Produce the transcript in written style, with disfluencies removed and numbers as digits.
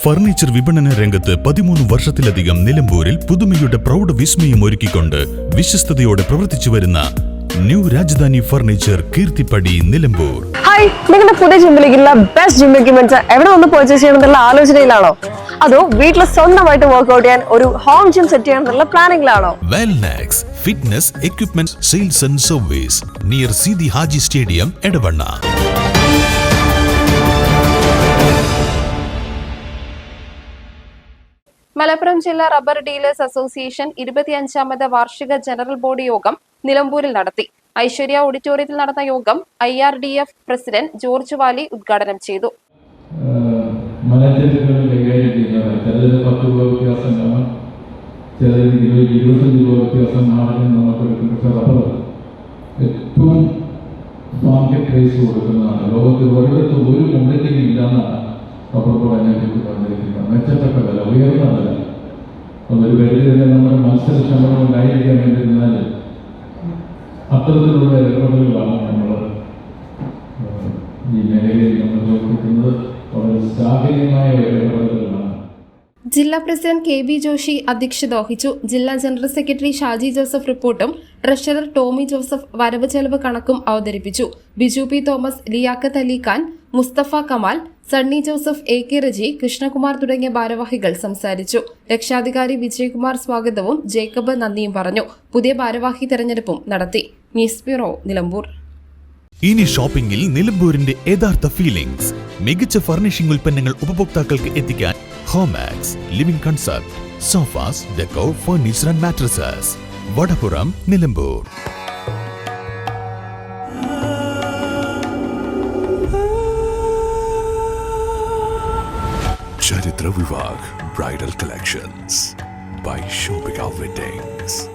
Furniture വിപണന രംഗത്ത് 13 വർഷത്തിലധികം നിലമ്പൂരിൽ പുതുമയുടെ പ്രൗഢ വിസ്മയം ഒരുക്കിക്കൊണ്ട് വിശ്വസ്തയോടെ പ്രവർത്തിച്ചു വരുന്ന new Rajadhani furniture Keerthippadi Nilambur. Hi, നിങ്ങളുടെ പുതിയ ജിമ്മിലേക്കുള്ള ബെസ്റ്റ് ജിം എക്യുപ്മെന്റ്സ് എവിടെ വന്ന് പർച്ചേസ് ചെയ്യണമെന്നുള്ള ആലോചനയിലാണോ? അതോ വീട്ടിൽ സ്വന്തമായിട്ട് വർക്ക്ഔട്ട് ചെയ്യാൻ ഒരു ഹോം ജിം സെറ്റ് ചെയ്യാനുള്ള പ്ലാനിംഗിലാണോ? Wellnex fitness equipment sales and service near Sidi Haji stadium Edavanna. Malappuram ജില്ലാ റബ്ബർ ഡീലേഴ്സ് അസോസിയേഷൻ 25ാമത് വാർഷിക ജനറൽ ബോഡി യോഗം നിലമ്പൂരിൽ നടത്തി. ഐശ്വര്യ ഓഡിറ്റോറിയത്തിൽ നടന്ന യോഗം IRDF പ്രസിഡന്റ് ജോർജ് വാലി ഉദ്ഘാടനം ചെയ്തു. ഏറ്റവും മാർക്കറ്റ് പ്രൈസ് കൊടുക്കുന്നതാണ്. ലോകത്തിൽ ഒരിടത്തും ഒരു കമ്പനിയും ഇല്ലാന്നാണ് റബ്ബർ പറഞ്ഞിരിക്കുന്നത്. മെച്ചപ്പെട്ട വില, ഉയർന്ന വില. ഒരു പരിധിവരെ നമ്മുടെ മത്സരക്ഷമത ഉണ്ടായിരിക്കാൻ വേണ്ടിയിരുന്നാൽ അത്തരത്തിലുള്ള ഇടപെടലുകളാണ് നമ്മൾ ഈ മേഖലയിൽ നമ്മൾ പ്രവർത്തിക്കുന്നത്. വളരെ ശ്ലാഘനീയമായ ഇടപെടലുകളാണ്. ജില്ലാ പ്രസിഡന്റ് KB ജോഷി അധ്യക്ഷത വഹിച്ചു. ജില്ലാ ജനറൽ സെക്രട്ടറി ഷാജി ജോസഫ് റിപ്പോർട്ടും ട്രഷറർ ടോമി ജോസഫ് വരവ് ചെലവ് കണക്കും അവതരിപ്പിച്ചു. Biju P Thomas, Liyaqat Ali Khan, Mustafa Kamal, Sunny Joseph, AK Reji, Krishnakumar തുടങ്ങിയ ഭാരവാഹികൾ സംസാരിച്ചു. രക്ഷാധികാരി വിജയകുമാർ സ്വാഗതവും ജേക്കബ് നന്ദിയും പറഞ്ഞു. പുതിയ ഭാരവാഹി തെരഞ്ഞെടുപ്പും നടത്തി. News bureau, Nilambur. ഇനി ഷോപ്പിംഗിൽ നിലമ്പൂരിന്റെ യഥാർത്ഥ ഫീലിംഗ്സ്. മികച്ച ഫർണിഷിംഗ് ഉൽപ്പന്നങ്ങൾ ഉപഭോക്താക്കൾക്ക് എത്തിക്കാൻ Homax living concept sofas, decor, furniture and mattresses, Vadapuram, Nilambur. Charithra Vivah bridal collections by Shobhika Weddings.